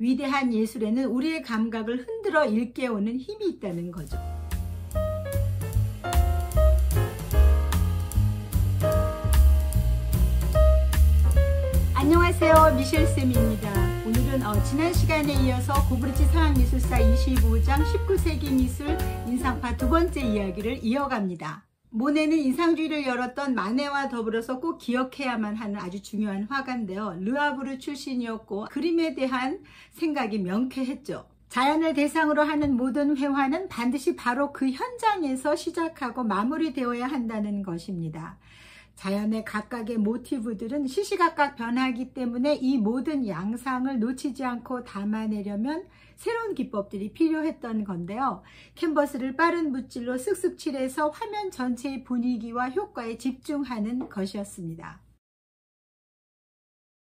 위대한 예술에는 우리의 감각을 흔들어 일깨우는 힘이 있다는 거죠. 안녕하세요, 미셸쌤입니다. 오늘은 지난 시간에 이어서 고브리치 상황미술사 25장 19세기 미술 인상파 두 번째 이야기를 이어갑니다. 모네는 인상주의를 열었던 마네와 더불어서 꼭 기억해야만 하는 아주 중요한 화가인데요. 르하브르 출신이었고 그림에 대한 생각이 명쾌했죠. 자연을 대상으로 하는 모든 회화는 반드시 바로 그 현장에서 시작하고 마무리되어야 한다는 것입니다. 자연의 각각의 모티브들은 시시각각 변하기 때문에 이 모든 양상을 놓치지 않고 담아내려면 새로운 기법들이 필요했던 건데요. 캔버스를 빠른 붓질로 쓱쓱 칠해서 화면 전체의 분위기와 효과에 집중하는 것이었습니다.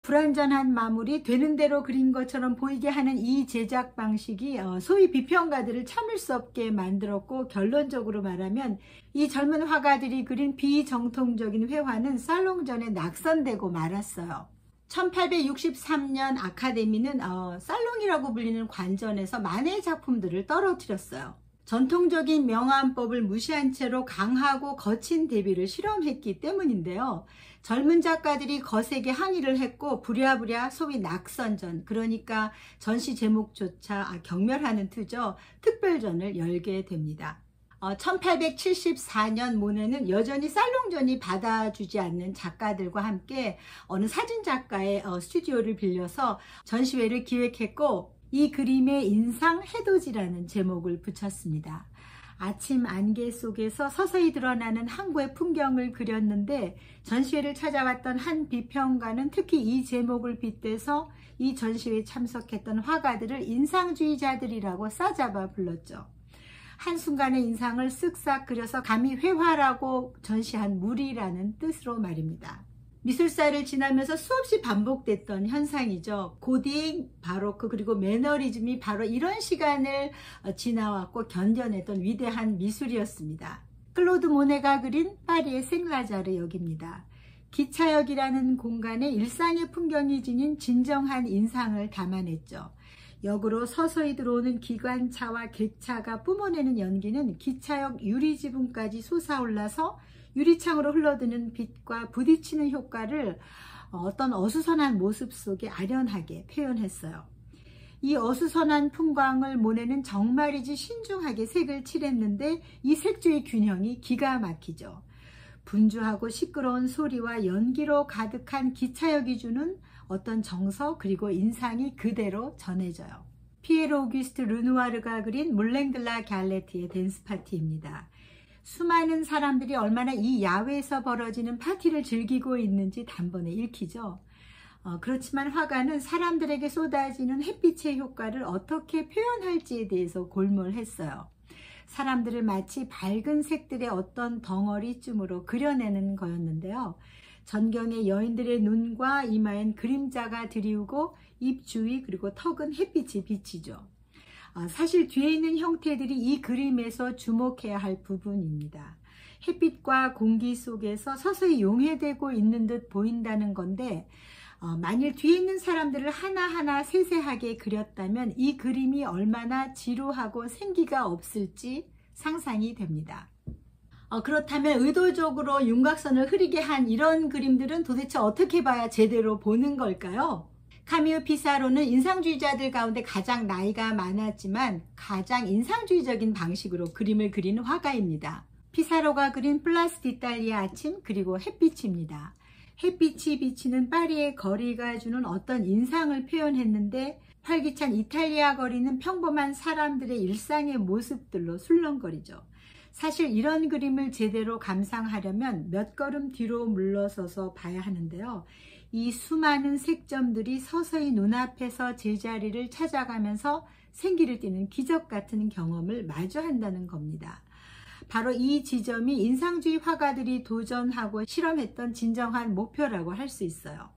불완전한 마무리, 되는 대로 그린 것처럼 보이게 하는 이 제작 방식이 소위 비평가들을 참을 수 없게 만들었고, 결론적으로 말하면 이 젊은 화가들이 그린 비정통적인 회화는 살롱전에 낙선되고 말았어요. 1863년 아카데미는 살롱이라고 불리는 관전에서 마네의 작품들을 떨어뜨렸어요. 전통적인 명암법을 무시한 채로 강하고 거친 대비를 실험했기 때문인데요. 젊은 작가들이 거세게 항의를 했고 부랴부랴 소위 낙선전, 그러니까 전시 제목조차 경멸하는 투죠. 특별전을 열게 됩니다. 1874년 모네는 여전히 살롱전이 받아주지 않는 작가들과 함께 어느 사진작가의 스튜디오를 빌려서 전시회를 기획했고, 이 그림에 인상 해돋이라는 제목을 붙였습니다. 아침 안개 속에서 서서히 드러나는 항구의 풍경을 그렸는데, 전시회를 찾아왔던 한 비평가는 특히 이 제목을 빗대서 이 전시회에 참석했던 화가들을 인상주의자들이라고 싸잡아 불렀죠. 한순간의 인상을 쓱싹 그려서 감히 회화라고 전시한 무리라는 뜻으로 말입니다. 미술사를 지나면서 수없이 반복됐던 현상이죠. 고딩, 바로크, 그리고 매너리즘이 바로 이런 시간을 지나왔고 견뎌냈던 위대한 미술이었습니다. 클로드 모네가 그린 파리의 생라자르 역입니다. 기차역이라는 공간에 일상의 풍경이 지닌 진정한 인상을 담아냈죠. 역으로 서서히 들어오는 기관차와 객차가 뿜어내는 연기는 기차역 유리지붕까지 솟아올라서 유리창으로 흘러드는 빛과 부딪히는 효과를 어떤 어수선한 모습 속에 아련하게 표현했어요. 이 어수선한 풍광을 모네는 정말이지 신중하게 색을 칠했는데 이 색조의 균형이 기가 막히죠. 분주하고 시끄러운 소리와 연기로 가득한 기차역이 주는 어떤 정서, 그리고 인상이 그대로 전해져요. 피에로 오규스트 르누아르가 그린 물랭들라 갤레티의 댄스 파티입니다. 수많은 사람들이 얼마나 이 야외에서 벌어지는 파티를 즐기고 있는지 단번에 읽히죠. 그렇지만 화가는 사람들에게 쏟아지는 햇빛의 효과를 어떻게 표현할지에 대해서 골몰했어요. 사람들을 마치 밝은 색들의 어떤 덩어리쯤으로 그려내는 거였는데요. 전경의 여인들의 눈과 이마엔 그림자가 드리우고 입 주위 그리고 턱은 햇빛이 비치죠. 사실 뒤에 있는 형태들이 이 그림에서 주목해야 할 부분입니다. 햇빛과 공기 속에서 서서히 용해되고 있는 듯 보인다는 건데, 만일 뒤에 있는 사람들을 하나하나 세세하게 그렸다면 이 그림이 얼마나 지루하고 생기가 없을지 상상이 됩니다. 그렇다면 의도적으로 윤곽선을 흐리게 한 이런 그림들은 도대체 어떻게 봐야 제대로 보는 걸까요? 카미우 피사로는 인상주의자들 가운데 가장 나이가 많았지만 가장 인상주의적인 방식으로 그림을 그린 화가입니다. 피사로가 그린 플라스 디탈리아 아침, 그리고 햇빛입니다. 햇빛이 비치는 파리의 거리가 주는 어떤 인상을 표현했는데, 활기찬 이탈리아 거리는 평범한 사람들의 일상의 모습들로 술렁거리죠. 사실 이런 그림을 제대로 감상하려면 몇 걸음 뒤로 물러서서 봐야 하는데요. 이 수많은 색점들이 서서히 눈앞에서 제자리를 찾아가면서 생기를 띠는 기적 같은 경험을 마주한다는 겁니다. 바로 이 지점이 인상주의 화가들이 도전하고 실험했던 진정한 목표라고 할 수 있어요.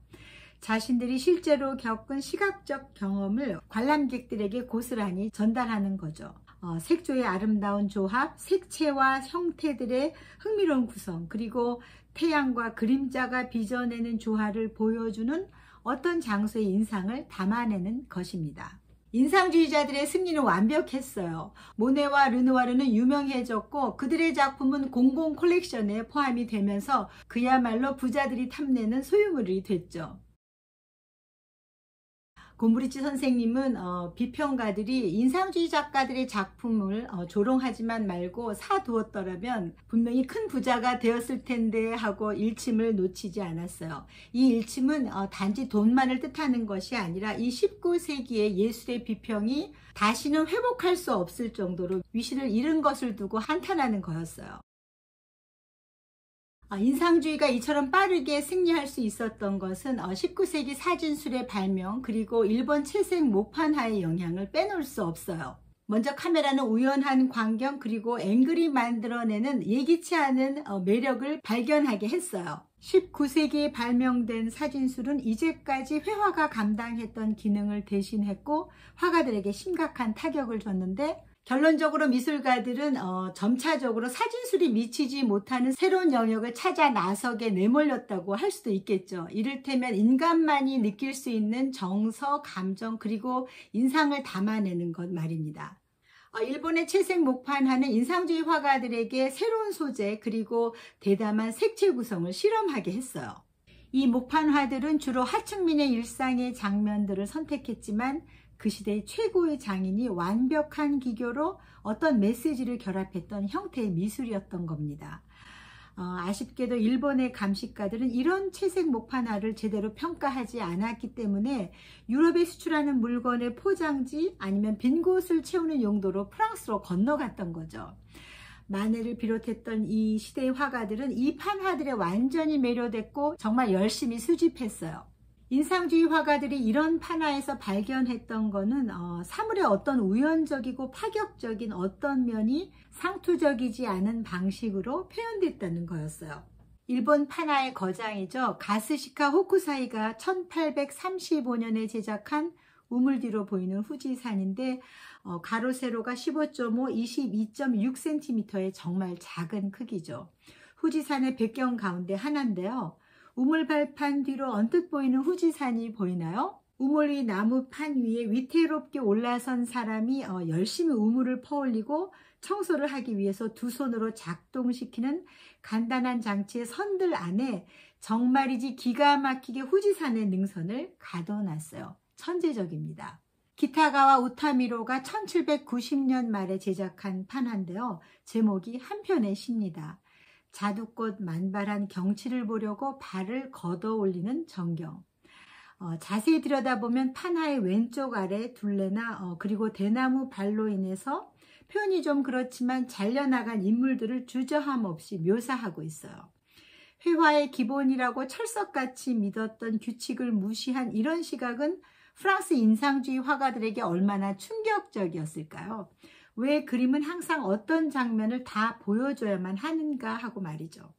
자신들이 실제로 겪은 시각적 경험을 관람객들에게 고스란히 전달하는 거죠. 색조의 아름다운 조합, 색채와 형태들의 흥미로운 구성, 그리고 태양과 그림자가 빚어내는 조화를 보여주는 어떤 장소의 인상을 담아내는 것입니다. 인상주의자들의 승리는 완벽했어요. 모네와 르누아르는 유명해졌고 그들의 작품은 공공 콜렉션에 포함이 되면서 그야말로 부자들이 탐내는 소유물이 됐죠. 곰브리치 선생님은 비평가들이 인상주의 작가들의 작품을 조롱하지만 말고 사두었더라면 분명히 큰 부자가 되었을 텐데 하고 일침을 놓치지 않았어요. 이 일침은 단지 돈만을 뜻하는 것이 아니라 이 19세기의 예술의 비평이 다시는 회복할 수 없을 정도로 위신을 잃은 것을 두고 한탄하는 거였어요. 인상주의가 이처럼 빠르게 승리할 수 있었던 것은 19세기 사진술의 발명 그리고 일본 채색 목판화의 영향을 빼놓을 수 없어요. 먼저 카메라는 우연한 광경 그리고 앵글이 만들어내는 예기치 않은 매력을 발견하게 했어요. 19세기에 발명된 사진술은 이제까지 회화가 감당했던 기능을 대신했고 화가들에게 심각한 타격을 줬는데 결론적으로 미술가들은 점차적으로 사진술이 미치지 못하는 새로운 영역을 찾아 나서게 내몰렸다고 할 수도 있겠죠. 이를테면 인간만이 느낄 수 있는 정서, 감정 그리고 인상을 담아내는 것 말입니다. 일본의 채색 목판화는 인상주의 화가들에게 새로운 소재 그리고 대담한 색채 구성을 실험하게 했어요. 이 목판화들은 주로 하층민의 일상의 장면들을 선택했지만 그 시대의 최고의 장인이 완벽한 기교로 어떤 메시지를 결합했던 형태의 미술이었던 겁니다. 아쉽게도 일본의 감식가들은 이런 채색 목판화를 제대로 평가하지 않았기 때문에 유럽에 수출하는 물건의 포장지 아니면 빈 곳을 채우는 용도로 프랑스로 건너갔던 거죠. 마네를 비롯했던 이 시대의 화가들은 이 판화들에 완전히 매료됐고 정말 열심히 수집했어요. 인상주의 화가들이 이런 판화에서 발견했던 거는 사물의 어떤 우연적이고 파격적인 어떤 면이 상투적이지 않은 방식으로 표현됐다는 거였어요. 일본 판화의 거장이죠. 가스시카 호쿠사이가 1835년에 제작한 우물 뒤로 보이는 후지산인데 가로 세로가 15.5, 22.6cm의 정말 작은 크기죠. 후지산의 배경 가운데 하나인데요. 우물 발판 뒤로 언뜻 보이는 후지산이 보이나요? 우물 위 나무판 위에 위태롭게 올라선 사람이 열심히 우물을 퍼올리고 청소를 하기 위해서 두 손으로 작동시키는 간단한 장치의 선들 안에 정말이지 기가 막히게 후지산의 능선을 가둬놨어요. 천재적입니다. 기타가와 우타미로가 1790년 말에 제작한 판화인데요. 제목이 한편의 시입니다. 자두꽃 만발한 경치를 보려고 발을 걷어 올리는 전경. 자세히 들여다보면 판화의 왼쪽 아래 둘레나 그리고 대나무 발로 인해서 표현이 좀 그렇지만 잘려나간 인물들을 주저함 없이 묘사하고 있어요. 회화의 기본이라고 철석같이 믿었던 규칙을 무시한 이런 시각은 프랑스 인상주의 화가들에게 얼마나 충격적이었을까요? 왜 그림은 항상 어떤 장면을 다 보여줘야만 하는가 하고 말이죠.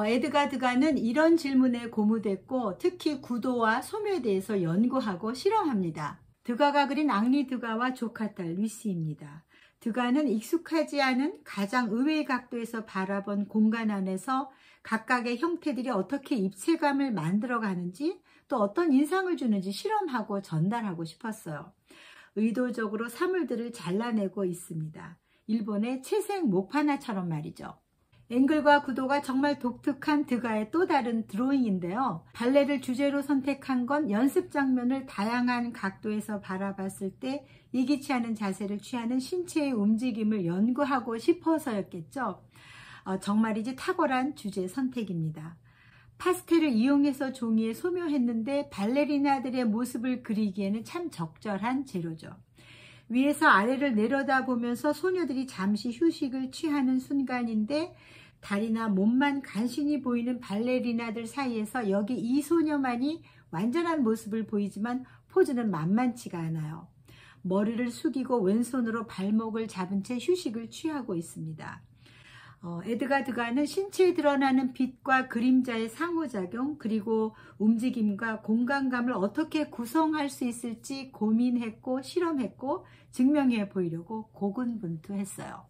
에드가 드가는 이런 질문에 고무됐고 특히 구도와 소묘에 대해서 연구하고 실험합니다. 드가가 그린 앙리 드가와 조카딸 루시입니다. 드가는 익숙하지 않은 가장 의외의 각도에서 바라본 공간 안에서 각각의 형태들이 어떻게 입체감을 만들어가는지 또 어떤 인상을 주는지 실험하고 전달하고 싶었어요. 의도적으로 사물들을 잘라내고 있습니다. 일본의 채색 목판화처럼 말이죠. 앵글과 구도가 정말 독특한 드가의 또 다른 드로잉인데요. 발레를 주제로 선택한 건 연습 장면을 다양한 각도에서 바라봤을 때 예기치 않은 자세를 취하는 신체의 움직임을 연구하고 싶어서였겠죠. 정말이지 탁월한 주제 선택입니다. 파스텔을 이용해서 종이에 소묘했는데 발레리나들의 모습을 그리기에는 참 적절한 재료죠. 위에서 아래를 내려다보면서 소녀들이 잠시 휴식을 취하는 순간인데 다리나 몸만 간신히 보이는 발레리나들 사이에서 여기 이 소녀만이 완전한 모습을 보이지만 포즈는 만만치가 않아요. 머리를 숙이고 왼손으로 발목을 잡은 채 휴식을 취하고 있습니다. 에드가 드가는 신체에 드러나는 빛과 그림자의 상호작용 그리고 움직임과 공간감을 어떻게 구성할 수 있을지 고민했고 실험했고 증명해 보이려고 고군분투했어요.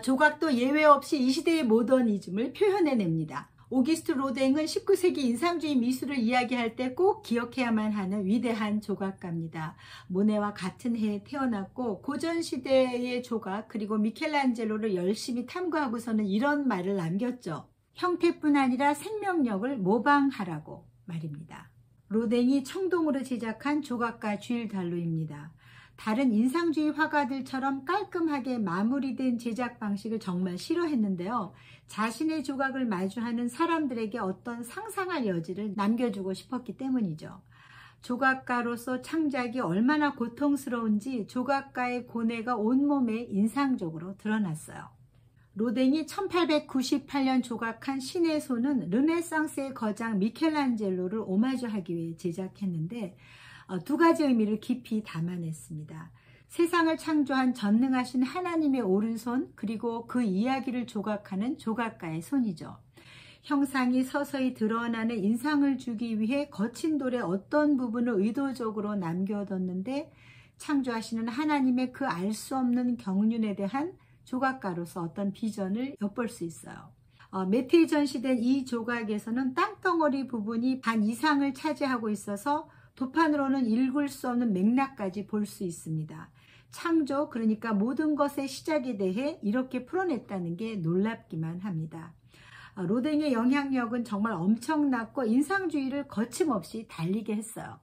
조각도 예외 없이 이 시대의 모더니즘을 표현해냅니다. 오기스트 로댕은 19세기 인상주의 미술을 이야기할 때 꼭 기억해야만 하는 위대한 조각가입니다. 모네와 같은 해에 태어났고 고전시대의 조각 그리고 미켈란젤로를 열심히 탐구하고서는 이런 말을 남겼죠. 형태뿐 아니라 생명력을 모방하라고 말입니다. 로댕이 청동으로 제작한 조각가 주일 달로입니다. 다른 인상주의 화가들처럼 깔끔하게 마무리된 제작 방식을 정말 싫어했는데요. 자신의 조각을 마주하는 사람들에게 어떤 상상할 여지를 남겨주고 싶었기 때문이죠. 조각가로서 창작이 얼마나 고통스러운지 조각가의 고뇌가 온몸에 인상적으로 드러났어요. 로댕이 1898년 조각한 신의 손은 르네상스의 거장 미켈란젤로를 오마주하기 위해 제작했는데 두 가지 의미를 깊이 담아냈습니다. 세상을 창조한 전능하신 하나님의 오른손 그리고 그 이야기를 조각하는 조각가의 손이죠. 형상이 서서히 드러나는 인상을 주기 위해 거친 돌의 어떤 부분을 의도적으로 남겨뒀는데 창조하시는 하나님의 그 알 수 없는 경륜에 대한 조각가로서 어떤 비전을 엿볼 수 있어요. 메테이 전시된 이 조각에서는 땅덩어리 부분이 반 이상을 차지하고 있어서 도판으로는 읽을 수 없는 맥락까지 볼 수 있습니다. 창조, 그러니까 모든 것의 시작에 대해 이렇게 풀어냈다는 게 놀랍기만 합니다. 로댕의 영향력은 정말 엄청났고 인상주의를 거침없이 달리게 했어요.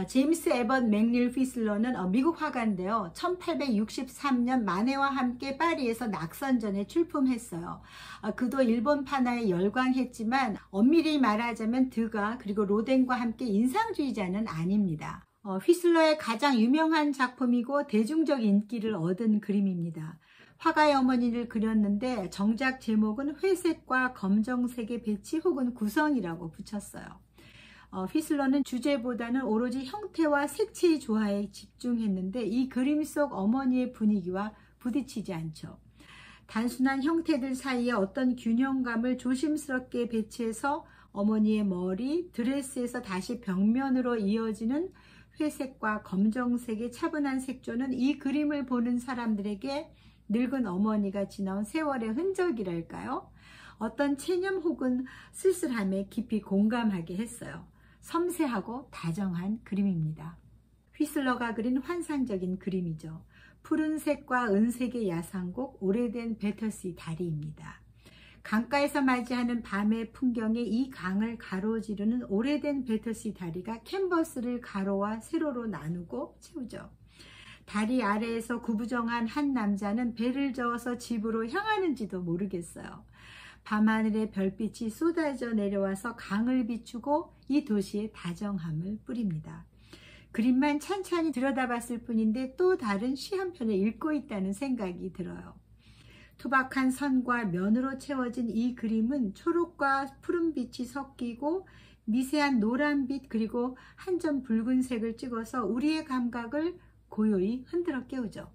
제임스 에벗 맥닐 휘슬러는 미국 화가인데요. 1863년 마네와 함께 파리에서 낙선전에 출품했어요. 그도 일본 판화에 열광했지만 엄밀히 말하자면 드가 그리고 로댕과 함께 인상주의자는 아닙니다. 휘슬러의 가장 유명한 작품이고 대중적 인기를 얻은 그림입니다. 화가의 어머니를 그렸는데 정작 제목은 회색과 검정색의 배치 혹은 구성이라고 붙였어요. 휘슬러는 주제보다는 오로지 형태와 색채의 조화에 집중했는데 이 그림 속 어머니의 분위기와 부딪히지 않죠. 단순한 형태들 사이에 어떤 균형감을 조심스럽게 배치해서 어머니의 머리, 드레스에서 다시 벽면으로 이어지는 회색과 검정색의 차분한 색조는 이 그림을 보는 사람들에게 늙은 어머니가 지나온 세월의 흔적이랄까요? 어떤 체념 혹은 쓸쓸함에 깊이 공감하게 했어요. 섬세하고 다정한 그림입니다. 휘슬러가 그린 환상적인 그림이죠. 푸른색과 은색의 야상곡, 오래된 배터시 다리입니다. 강가에서 맞이하는 밤의 풍경에 이 강을 가로지르는 오래된 배터시 다리가 캔버스를 가로와 세로로 나누고 채우죠. 다리 아래에서 구부정한 한 남자는 배를 저어서 집으로 향하는지도 모르겠어요. 밤하늘의 별빛이 쏟아져 내려와서 강을 비추고 이 도시의 다정함을 뿌립니다. 그림만 찬찬히 들여다봤을 뿐인데 또 다른 시 한 편을 읽고 있다는 생각이 들어요. 투박한 선과 면으로 채워진 이 그림은 초록과 푸른빛이 섞이고 미세한 노란빛 그리고 한 점 붉은색을 찍어서 우리의 감각을 고요히 흔들어 깨우죠.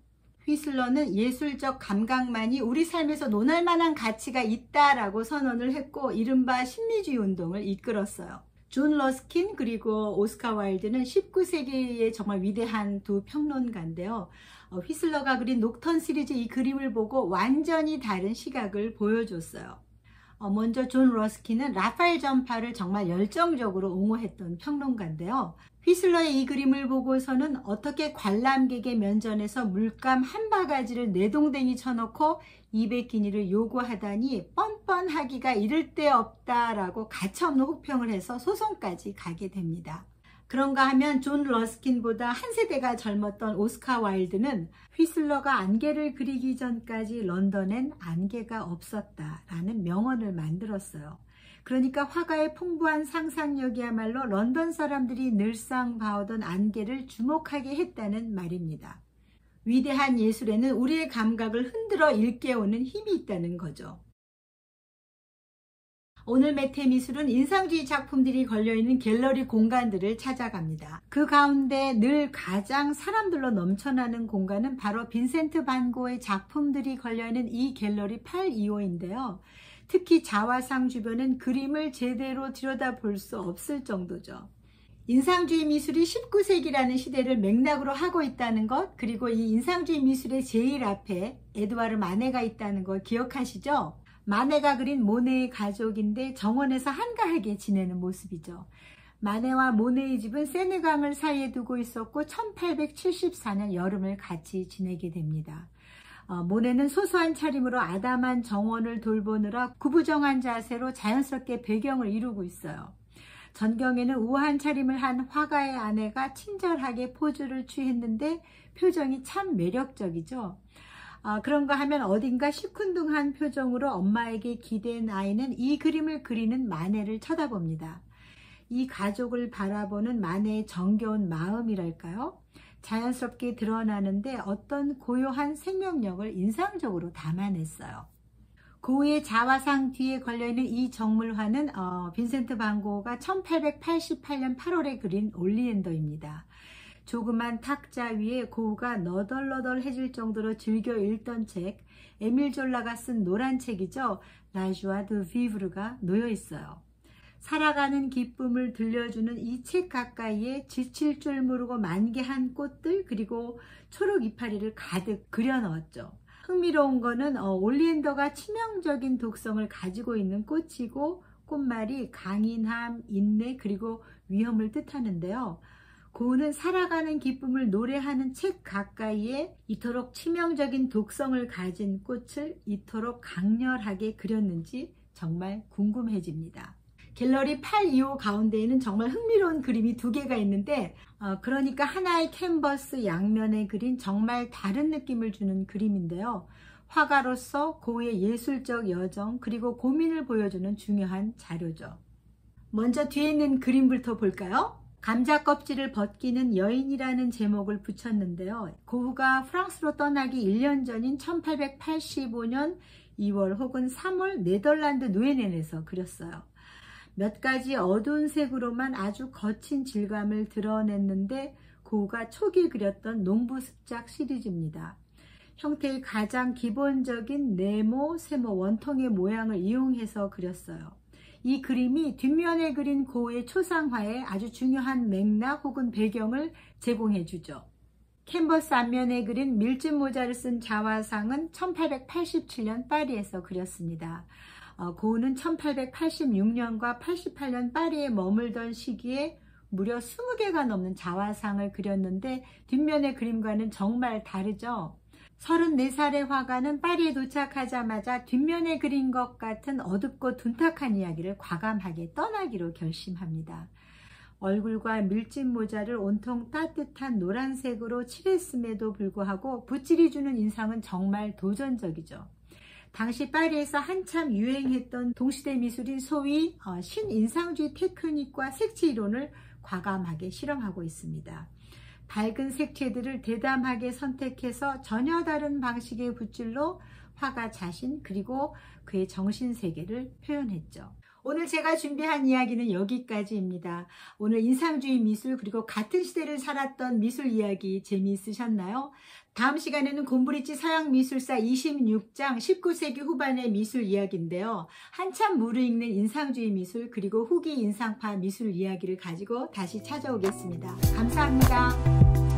휘슬러는 예술적 감각만이 우리 삶에서 논할 만한 가치가 있다라고 선언을 했고 이른바 심리주의 운동을 이끌었어요. 존 러스킨 그리고 오스카 와일드는 19세기의 정말 위대한 두 평론가인데요. 휘슬러가 그린 녹턴 시리즈 이 그림을 보고 완전히 다른 시각을 보여줬어요. 먼저 존 러스킨은 라파엘 전파를 정말 열정적으로 옹호했던 평론가인데요. 휘슬러의 이 그림을 보고서는 어떻게 관람객의 면전에서 물감 한 바가지를 내동댕이 쳐놓고 200기니를 요구하다니 뻔뻔하기가 이를 데 없다라고 가차없는 혹평을 해서 소송까지 가게 됩니다. 그런가 하면 존 러스킨보다 한 세대가 젊었던 오스카 와일드는 휘슬러가 안개를 그리기 전까지 런던엔 안개가 없었다라는 명언을 만들었어요. 그러니까 화가의 풍부한 상상력이야말로 런던 사람들이 늘상 봐오던 안개를 주목하게 했다는 말입니다. 위대한 예술에는 우리의 감각을 흔들어 일깨우는 힘이 있다는 거죠. 오늘 메테 미술은 인상주의 작품들이 걸려있는 갤러리 공간들을 찾아갑니다. 그 가운데 늘 가장 사람들로 넘쳐나는 공간은 바로 빈센트 반 고의 작품들이 걸려있는 이 갤러리 825인데요. 특히 자화상 주변은 그림을 제대로 들여다볼 수 없을 정도죠. 인상주의 미술이 19세기라는 시대를 맥락으로 하고 있다는 것, 그리고 이 인상주의 미술의 제일 앞에 에드와르 마네가 있다는 걸 기억하시죠? 마네가 그린 모네의 가족인데 정원에서 한가하게 지내는 모습이죠. 마네와 모네의 집은 세느강을 사이에 두고 있었고 1874년 여름을 같이 지내게 됩니다. 모네는 소소한 차림으로 아담한 정원을 돌보느라 구부정한 자세로 자연스럽게 배경을 이루고 있어요. 전경에는 우아한 차림을 한 화가의 아내가 친절하게 포즈를 취했는데 표정이 참 매력적이죠. 그런가 하면 어딘가 시큰둥한 표정으로 엄마에게 기댄 아이는 이 그림을 그리는 마네를 쳐다봅니다. 이 가족을 바라보는 마네의 정겨운 마음이랄까요? 자연스럽게 드러나는데 어떤 고요한 생명력을 인상적으로 담아냈어요. 고흐의 자화상 뒤에 걸려있는 이 정물화는 빈센트 반 고흐가 1888년 8월에 그린 올리엔더입니다. 조그만 탁자 위에 고흐가 너덜너덜해질 정도로 즐겨 읽던 책, 에밀 졸라가 쓴 노란 책이죠. 라 주아 드 비브르가 놓여 있어요. 살아가는 기쁨을 들려주는 이 책 가까이에 지칠 줄 모르고 만개한 꽃들, 그리고 초록 이파리를 가득 그려 넣었죠. 흥미로운 거는 올리엔더가 치명적인 독성을 가지고 있는 꽃이고 꽃말이 강인함, 인내, 그리고 위험을 뜻하는데요. 고흐는 살아가는 기쁨을 노래하는 책 가까이에 이토록 치명적인 독성을 가진 꽃을 이토록 강렬하게 그렸는지 정말 궁금해집니다. 갤러리 825 가운데에는 정말 흥미로운 그림이 두 개가 있는데 그러니까 하나의 캔버스 양면에 그린 정말 다른 느낌을 주는 그림인데요. 화가로서 고흐의 예술적 여정 그리고 고민을 보여주는 중요한 자료죠. 먼저 뒤에 있는 그림부터 볼까요? 감자 껍질을 벗기는 여인이라는 제목을 붙였는데요. 고흐가 프랑스로 떠나기 1년 전인 1885년 2월 혹은 3월 네덜란드 누에넨에서 그렸어요. 몇 가지 어두운 색으로만 아주 거친 질감을 드러냈는데 고흐가 초기 그렸던 농부 습작 시리즈입니다. 형태의 가장 기본적인 네모, 세모, 원통의 모양을 이용해서 그렸어요. 이 그림이 뒷면에 그린 고흐의 초상화에 아주 중요한 맥락 혹은 배경을 제공해 주죠. 캔버스 앞면에 그린 밀짚 모자를 쓴 자화상은 1887년 파리에서 그렸습니다. 고흐는 1886년과 88년 파리에 머물던 시기에 무려 20개가 넘는 자화상을 그렸는데 뒷면의 그림과는 정말 다르죠. 34살의 화가는 파리에 도착하자마자 뒷면에 그린 것 같은 어둡고 둔탁한 이야기를 과감하게 떠나기로 결심합니다. 얼굴과 밀짚 모자를 온통 따뜻한 노란색으로 칠했음에도 불구하고 붓질이 주는 인상은 정말 도전적이죠. 당시 파리에서 한참 유행했던 동시대 미술인 소위 신인상주의 테크닉과 색채 이론을 과감하게 실험하고 있습니다. 밝은 색채들을 대담하게 선택해서 전혀 다른 방식의 붓질로 화가 자신 그리고 그의 정신세계를 표현했죠. 오늘 제가 준비한 이야기는 여기까지입니다. 오늘 인상주의 미술 그리고 같은 시대를 살았던 미술 이야기 재미있으셨나요? 다음 시간에는 곰브리지 서양미술사 26장 19세기 후반의 미술 이야기인데요. 한참 무르익는 인상주의 미술 그리고 후기 인상파 미술 이야기를 가지고 다시 찾아오겠습니다. 감사합니다.